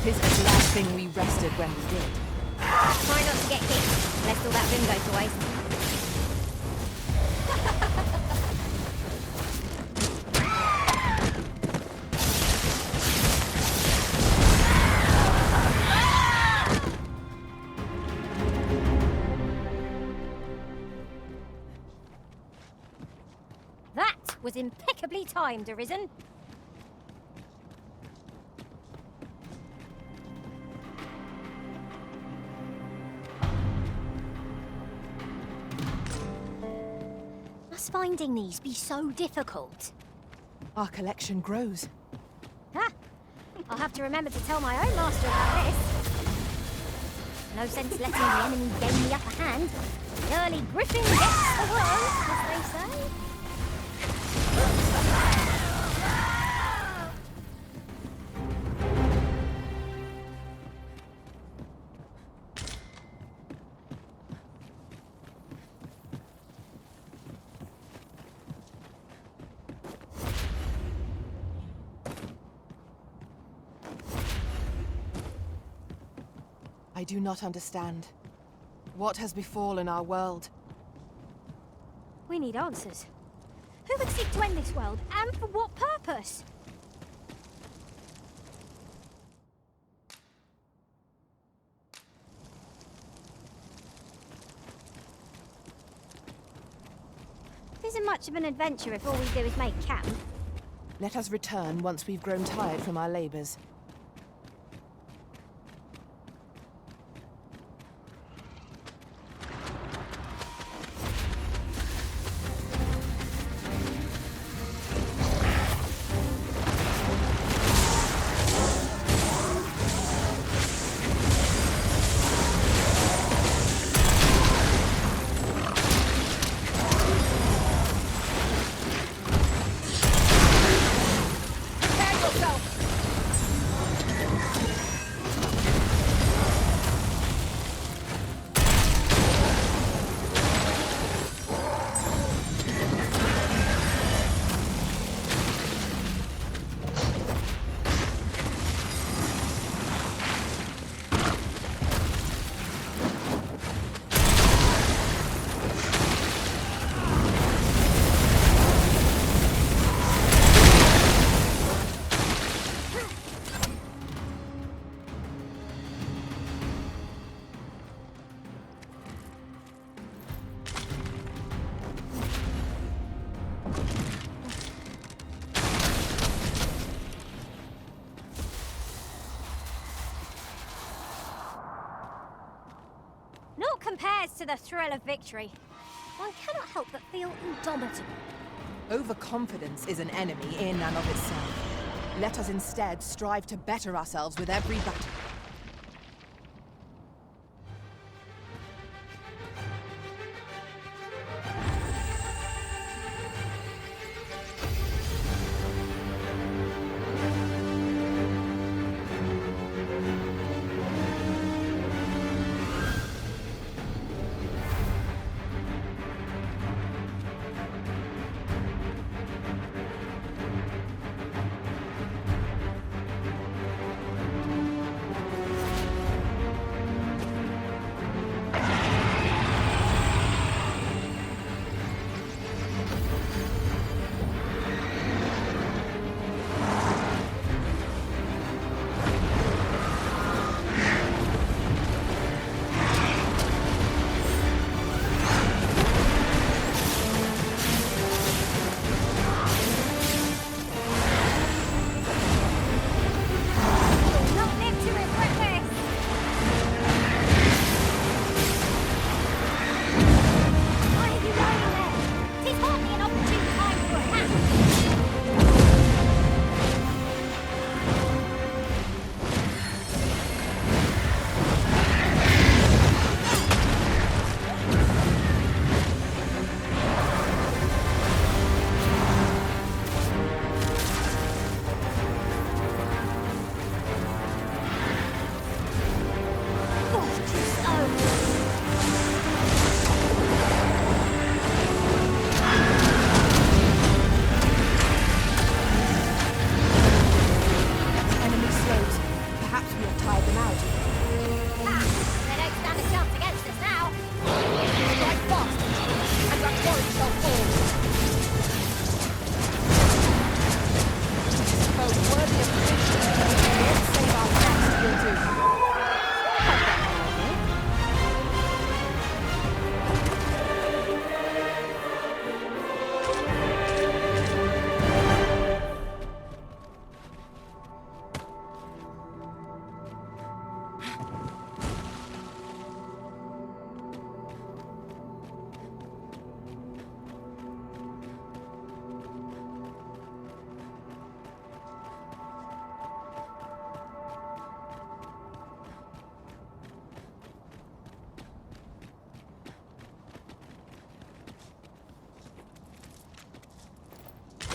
'Tis the glad thing we rested when we did. Try not to get hit, lest all that vim goes to waste. That was impeccably timed, Arisen. Must finding these be so difficult? Our collection grows. Ha! I'll have to remember to tell my own master about this. No sense letting the enemy gain the upper hand. The early griffin gets the worm, as they say. I do not understand. What has befallen our world? We need answers. Who would seek to end this world, and for what purpose? It isn't much of an adventure if all we do is make camp. Let us return once we've grown tired from our labors. Naught compares to the thrill of victory. One cannot help but feel indomitable. Overconfidence is an enemy in and of itself. Let us instead strive to better ourselves with every battle.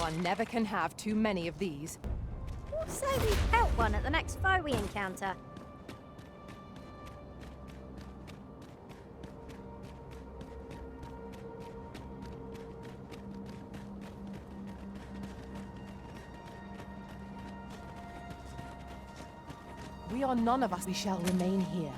One never can have too many of these. Say we pelt one at the next foe we encounter. We are none of us. We shall remain here.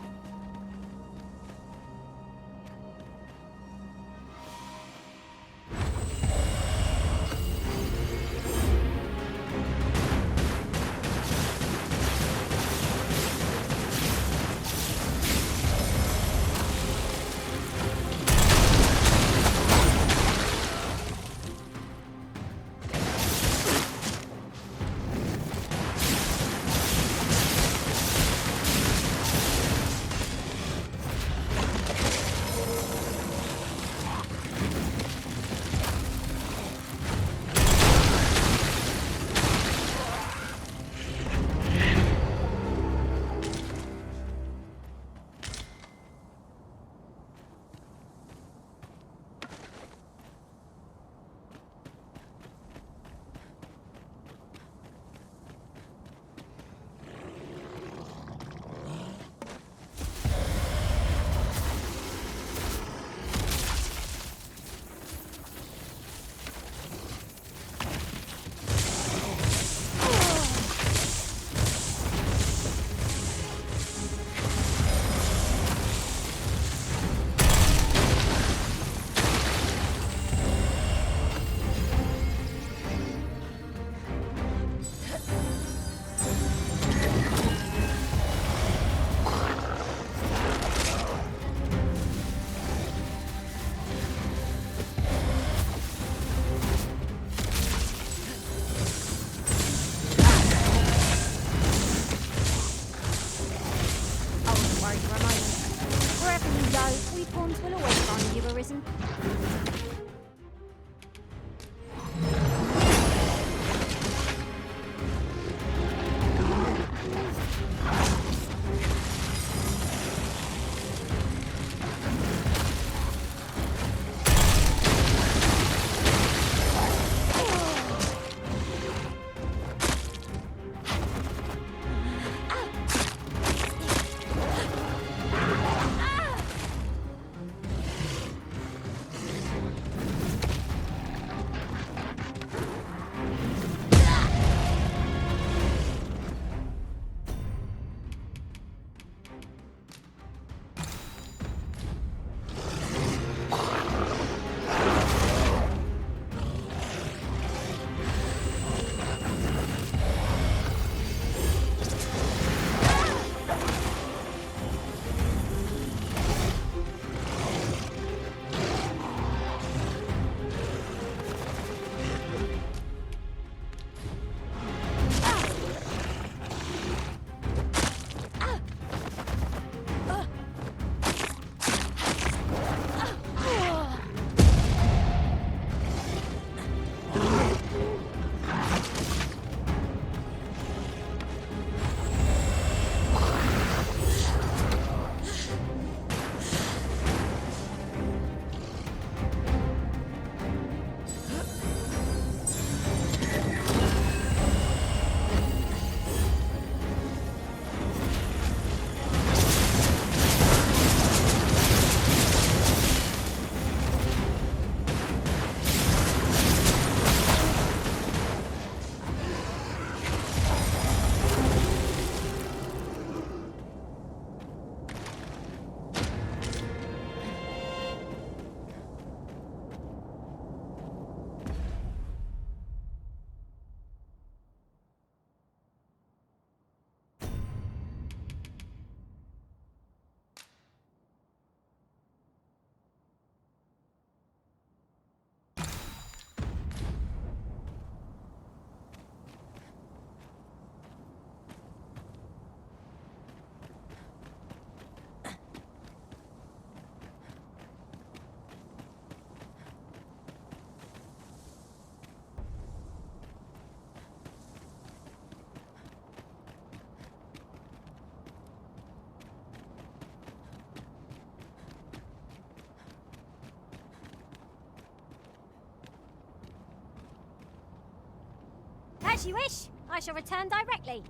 As you wish. I shall return directly.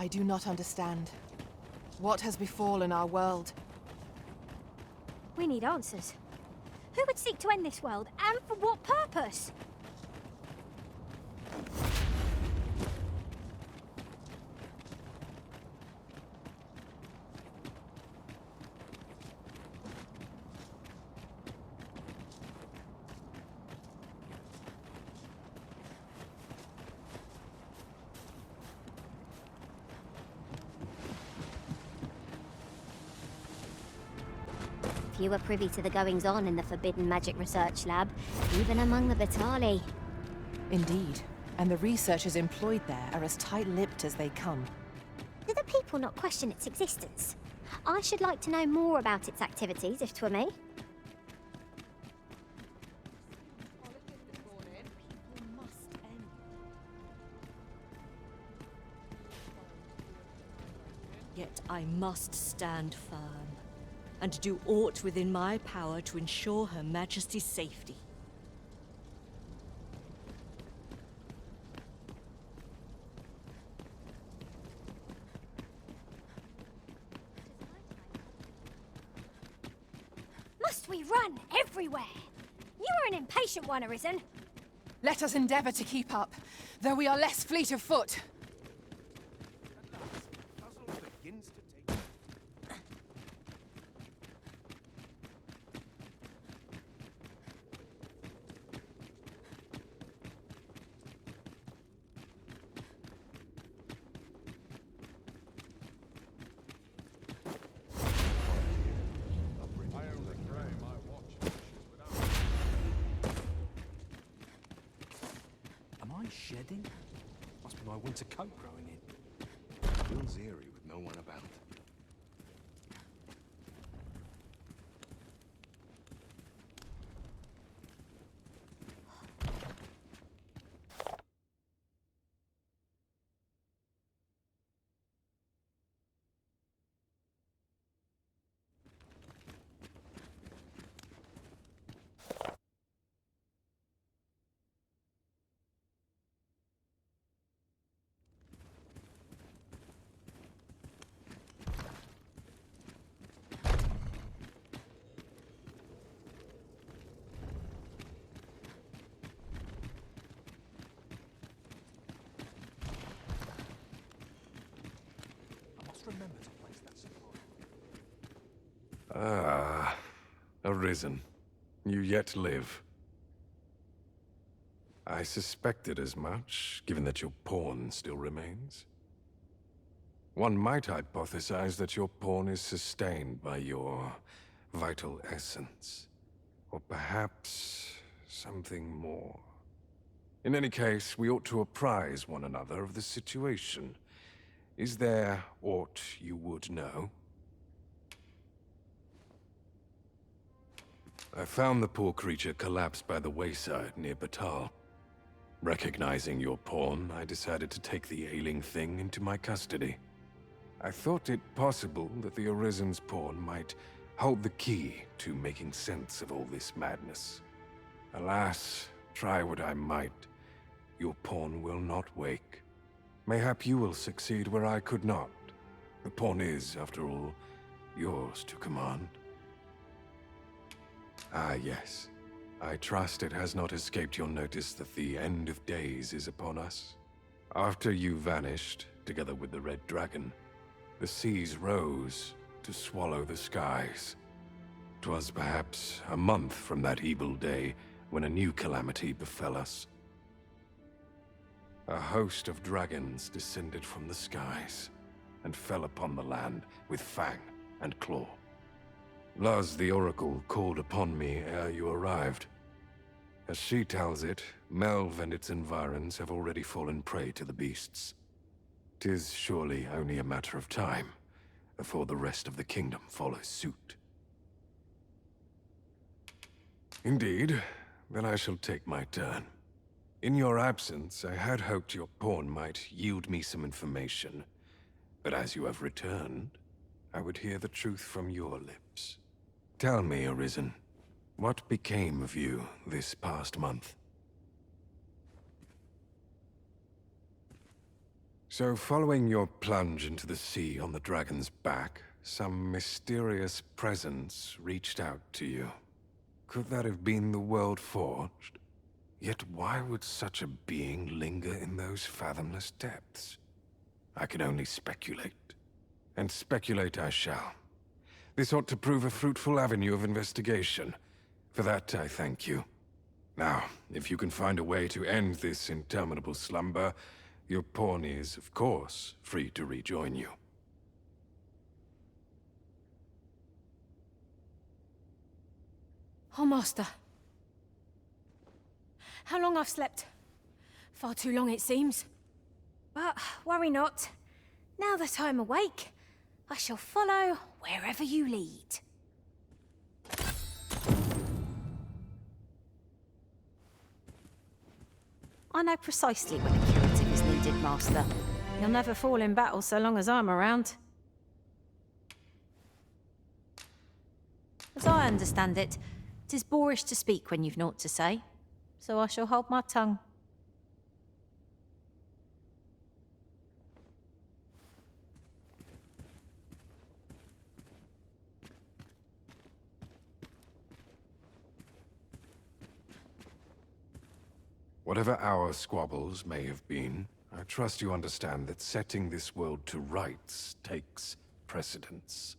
I do not understand. What has befallen our world? We need answers. Who would seek to end this world, and for what purpose? You were privy to the goings-on in the Forbidden Magic Research Lab, even among the Vitali. Indeed. And the researchers employed there are as tight-lipped as they come. Do the people not question its existence? I should like to know more about its activities, if 'twere me. Yet I must stand firm, and do aught within my power to ensure Her Majesty's safety. Must we run everywhere? You are an impatient one, Arisen. Let us endeavor to keep up, though we are less fleet of foot. Shedding? Must be my winter coat growing in. Feels eerie with no one about. Remember to place that supply. Ah, Arisen. You yet live. I suspected as much, given that your pawn still remains. One might hypothesize that your pawn is sustained by your vital essence. Or perhaps something more. In any case, we ought to apprise one another of the situation. Is there aught you would know? I found the poor creature collapsed by the wayside near Batal. Recognizing your pawn, I decided to take the ailing thing into my custody. I thought it possible that the Arisen's pawn might hold the key to making sense of all this madness. Alas, try what I might, your pawn will not wake. Mayhap you will succeed where I could not. The pawn is, after all, yours to command. Ah, yes. I trust it has not escaped your notice that the end of days is upon us. After you vanished, together with the Red Dragon, the seas rose to swallow the skies. 'Twas perhaps a month from that evil day when a new calamity befell us. A host of dragons descended from the skies and fell upon the land with fang and claw. Luz the Oracle called upon me ere you arrived. As she tells it, Melve and its environs have already fallen prey to the beasts. 'Tis surely only a matter of time before the rest of the kingdom follows suit. Indeed, then I shall take my turn. In your absence, I had hoped your pawn might yield me some information. But as you have returned, I would hear the truth from your lips. Tell me, Arisen, what became of you this past month? So, following your plunge into the sea on the dragon's back, some mysterious presence reached out to you. Could that have been the World Forged? Yet why would such a being linger in those fathomless depths? I can only speculate. And speculate I shall. This ought to prove a fruitful avenue of investigation. For that, I thank you. Now, if you can find a way to end this interminable slumber, your pawn is, of course, free to rejoin you. Oh, Master. How long I've slept? Far too long, it seems. But worry not. Now that I'm awake, I shall follow wherever you lead. I know precisely when a curative is needed, Master. You'll never fall in battle so long as I'm around. As I understand it, 'tis boorish to speak when you've naught to say, so I shall hold my tongue. Whatever our squabbles may have been, I trust you understand that setting this world to rights takes precedence.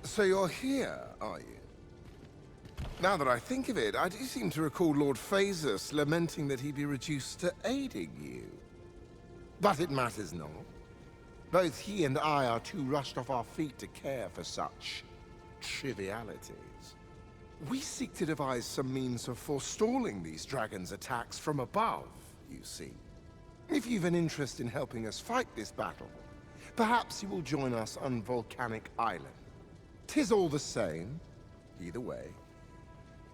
So you're here, are you? Now that I think of it, I do seem to recall Lord Phasus lamenting that he be reduced to aiding you. But it matters not. Both he and I are too rushed off our feet to care for such trivialities. We seek to devise some means of forestalling these dragons' attacks from above, you see. If you've an interest in helping us fight this battle, perhaps you will join us on Volcanic Island. 'Tis all the same, either way.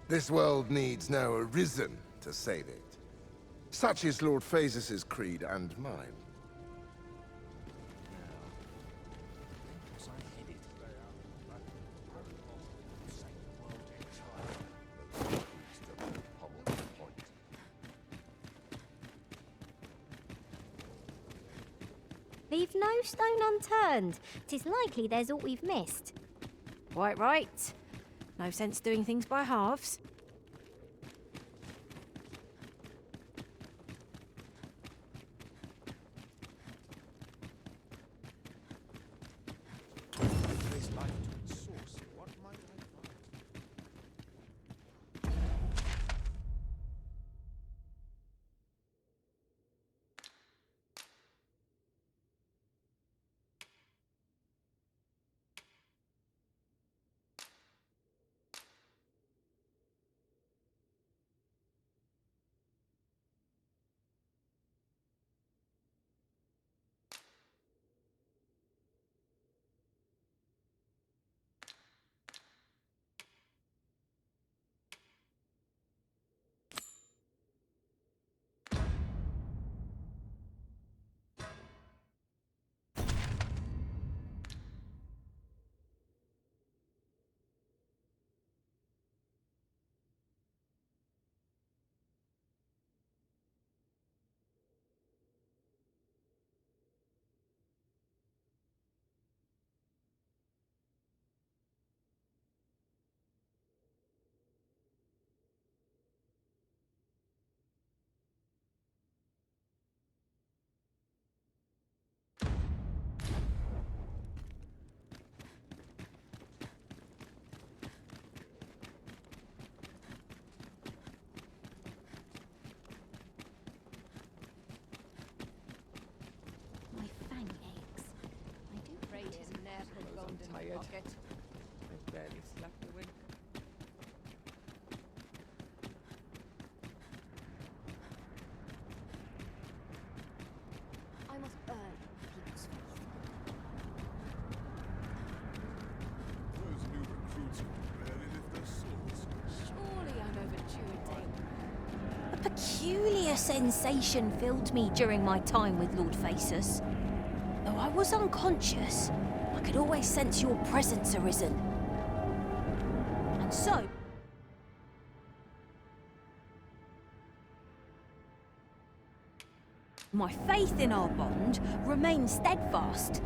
This world needs no Arisen to save it. Such is Lord Phasus's creed and mine. Leave no stone unturned. 'Tis likely there's aught we've missed. Quite right. No sense doing things by halves. pocket. I barely slapped a wink. I must earn people's faith. Those new recruits can barely lift their swords. Surely I'm overdue a day. A peculiar sensation filled me during my time with Lord Phaesus. Though I was unconscious, I could always sense your presence, Arisen. And so, my faith in our bond remains steadfast.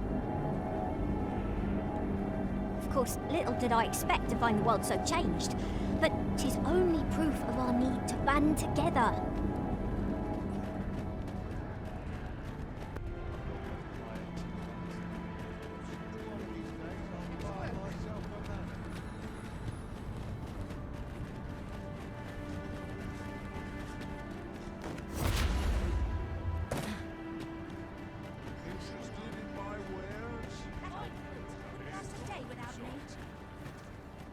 Of course, little did I expect to find the world so changed, but 'tis only proof of our need to band together. Interested in my wares? Last day without me.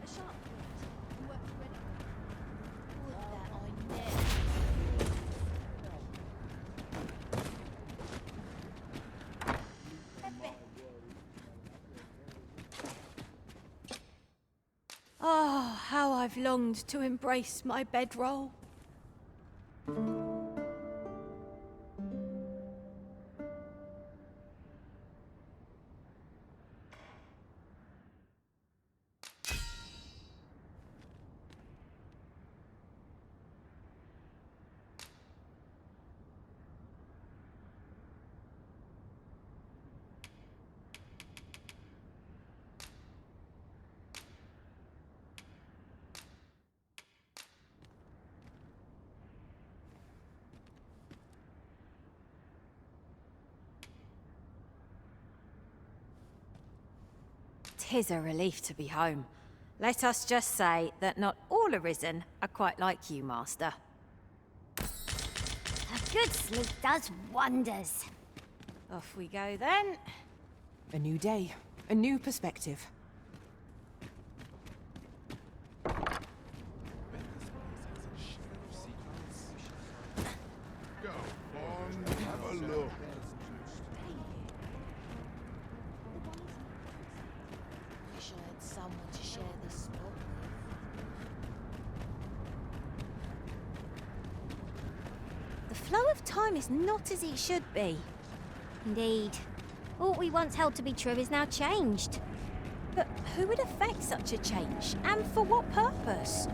A sharp point. Work ready. Would that I never. Oh, how I've longed to embrace my bedroll. Tis a relief to be home. Let us just say that not all Arisen are quite like you, Master. A good sleep does wonders. Off we go then. A new day, a new perspective. Go on, have a look. Wish I had someone to share this spot with. The flow of time is not as it should be. Indeed. All we once held to be true is now changed. But who would affect such a change? And for what purpose?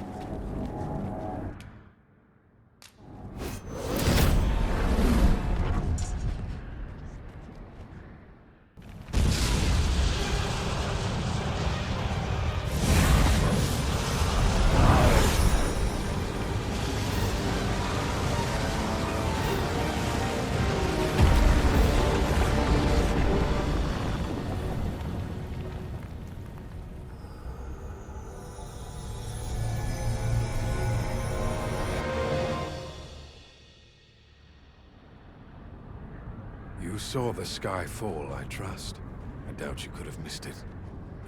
You saw the sky fall, I trust. I doubt you could have missed it.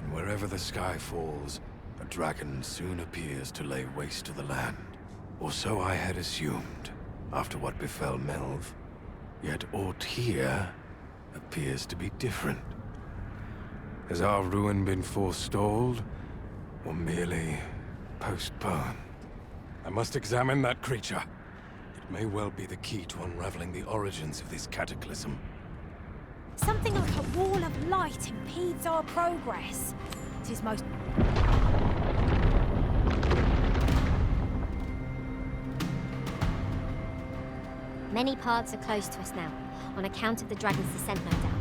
And wherever the sky falls, a dragon soon appears to lay waste to the land. Or so I had assumed, after what befell Melv. Yet aught here appears to be different. Has our ruin been forestalled, or merely postponed? I must examine that creature. It may well be the key to unraveling the origins of this cataclysm. Something like a wall of light impedes our progress. It is most... Many paths are closed to us now, on account of the dragon's descent, no doubt.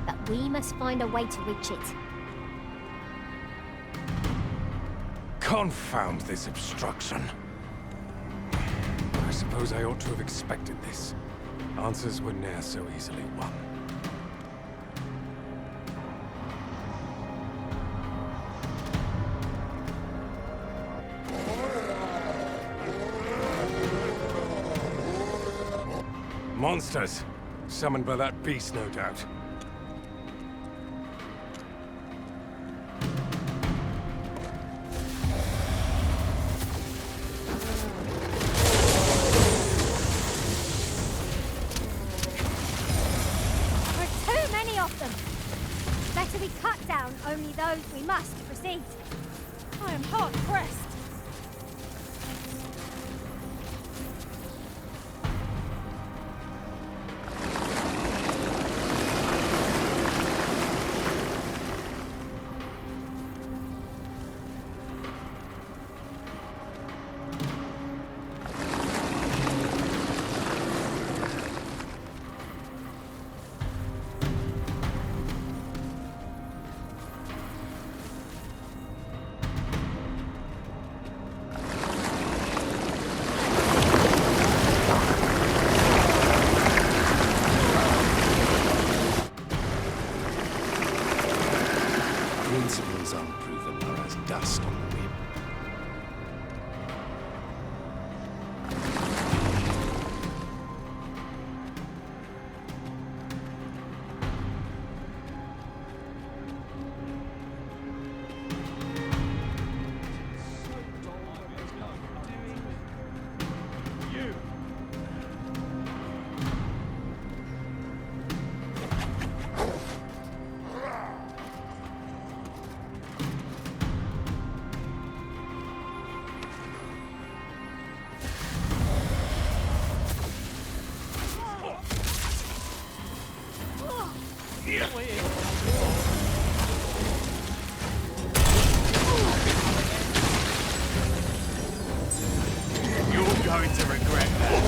But we must find a way to reach it. Confound this obstruction. I suppose I ought to have expected this. Answers were ne'er so easily won. Monsters! Summoned by that beast, no doubt. Only those we must proceed. I am hard pressed. Principles unproven are as dust on the wind. You're going to regret that.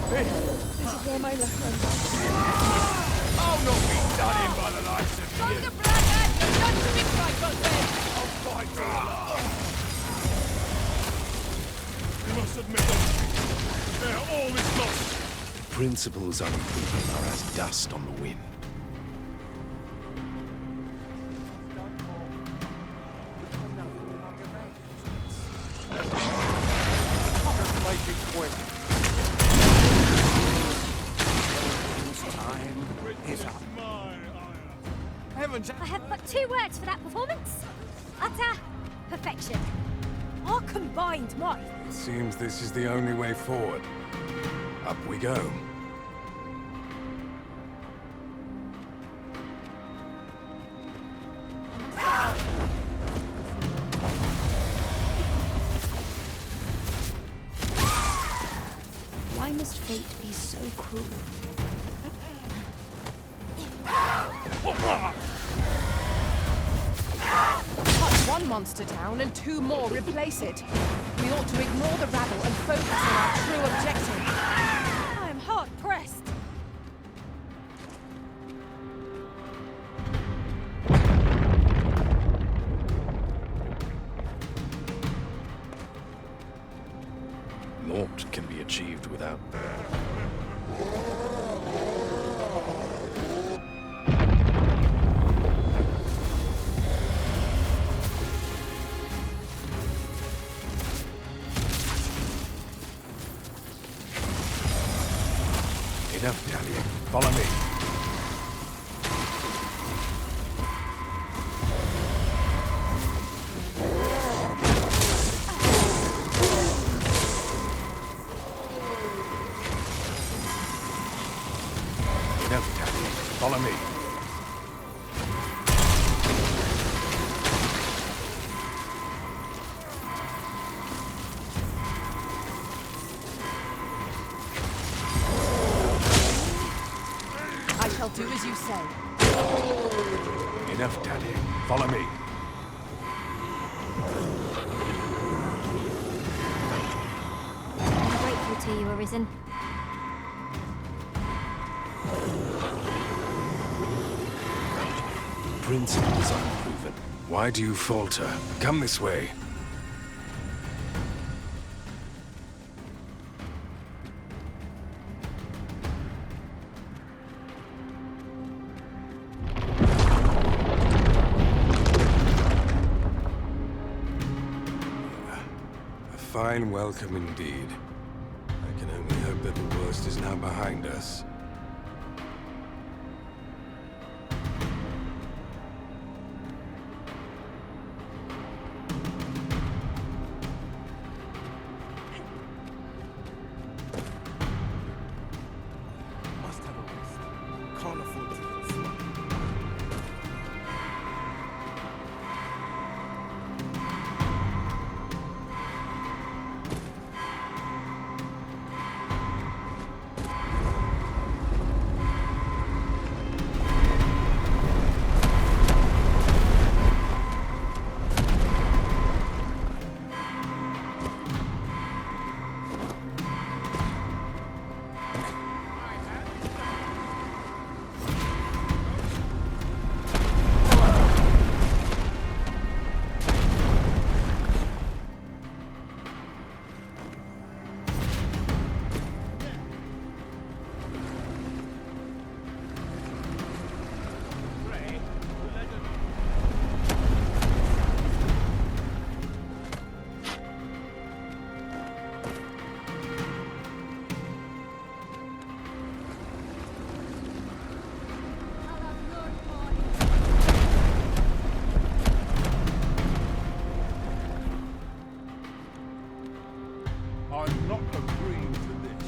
This is where my luck runs out. I'll not be done in by the likes of you. I'll fight for your life. You must admit that. All is lost. Principles unproven are as dust on the wind. Make it quick. Whose time is up. Heavens, I have but 2 words for that performance. Utter perfection. Our combined might. It seems this is the only way forward. Up we go. Why must fate be so cruel? Cut one monster down and 2 more replace it. We ought to ignore the rabble and focus on our true objective. I am hard pressed. Naught can be achieved without... Enough dallying. Follow me. Enough dallying. Follow me. I shall do as you say. Enough dallying. Follow me. I'm grateful to you, Arisen. Principles unproven. Why do you falter? Come this way. A fine welcome indeed. I can only hope that the worst is now behind us. must have a rest. Can't afford to. I'm not agreeing to this.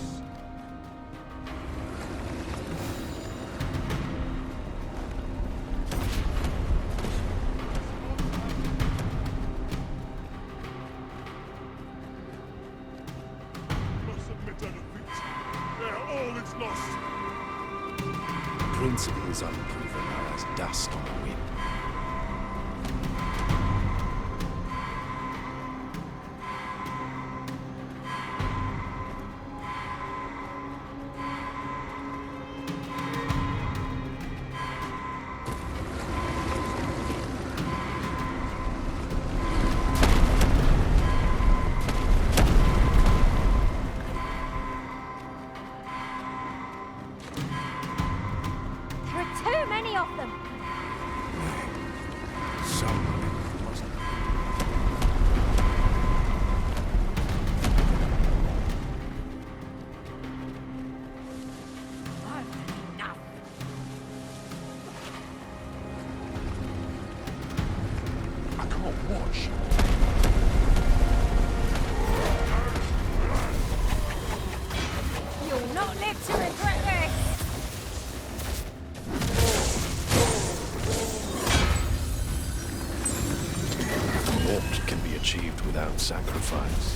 We must submit to defeat. All is lost. Principles unproven are as dust on the wind. There are too many of them. Someone must... I can't watch. You'll not live to regret this. What can be achieved without sacrifice?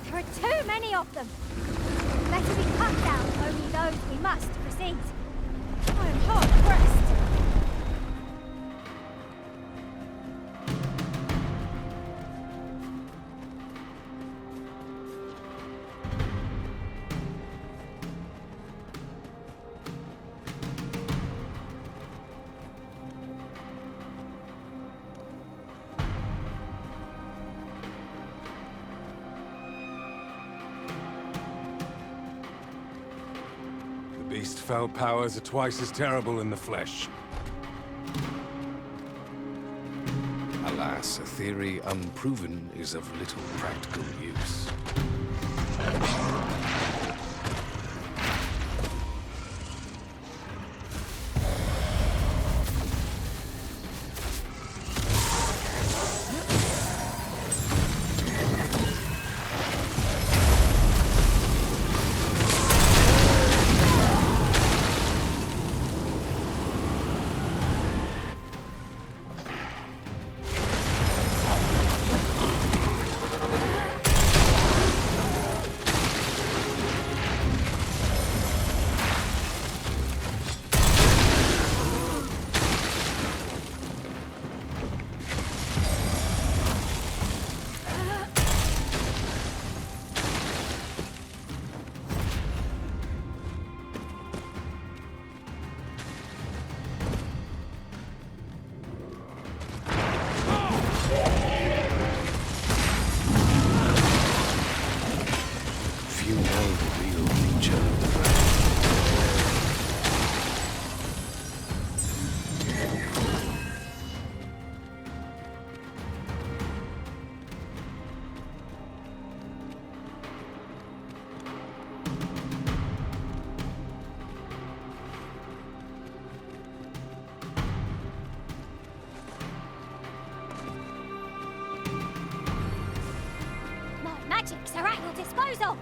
There are too many of them. Better be cut down, only those we must proceed. I am hard pressed. The beast's fell powers are twice as terrible in the flesh. Alas, a theory unproven is of little practical use. Few know the real nature of the dragon. My magics are at your disposal.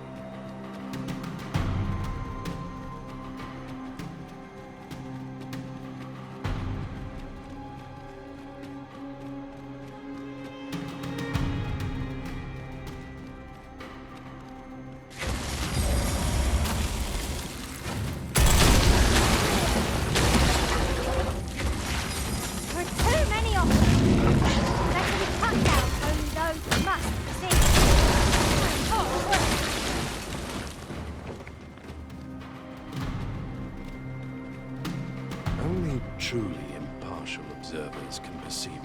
There are too many of them. Better be cut down, only those who must proceed. Oh, well. Only truly impartial observers can perceive it.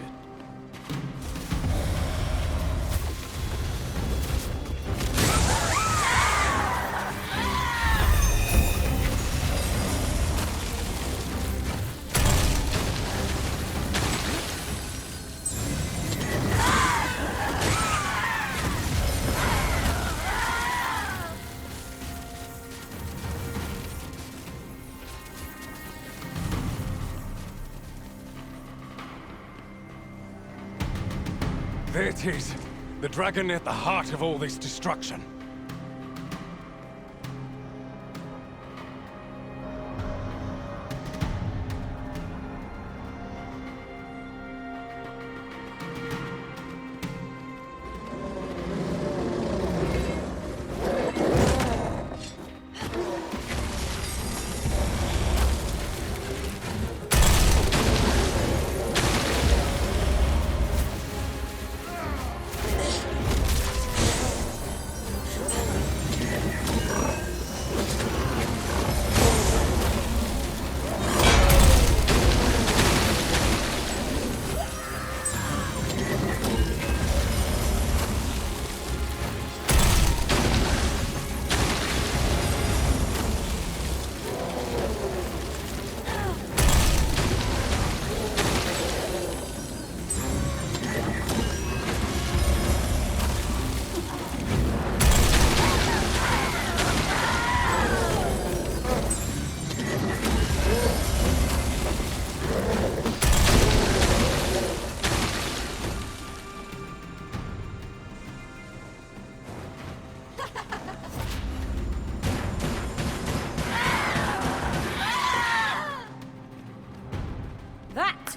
There it is. The dragon at the heart of all this destruction.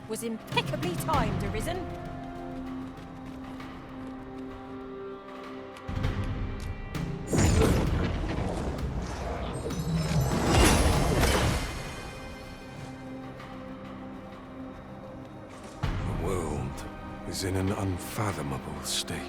Was impeccably timed, Arisen. The world is in an unfathomable state.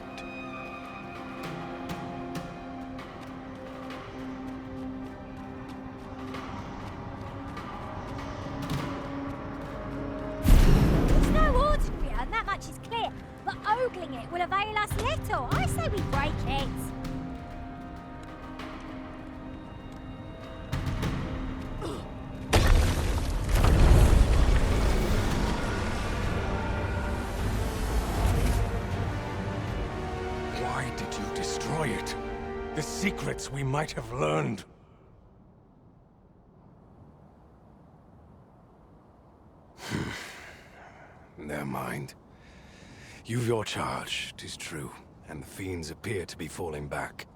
Is clear, but ogling it will avail us little. I say we break it. Why did you destroy it? The secrets we might have learned. Never mind. You've your charge, 'tis true, and the fiends appear to be falling back.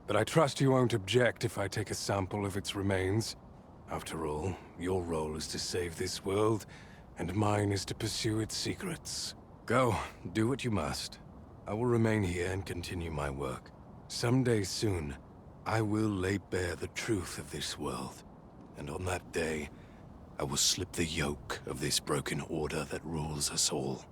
But I trust you won't object if I take a sample of its remains. After all, your role is to save this world, and mine is to pursue its secrets. Go, do what you must. I will remain here and continue my work. Someday soon, I will lay bare the truth of this world, and on that day, I will slip the yoke of this broken order that rules us all.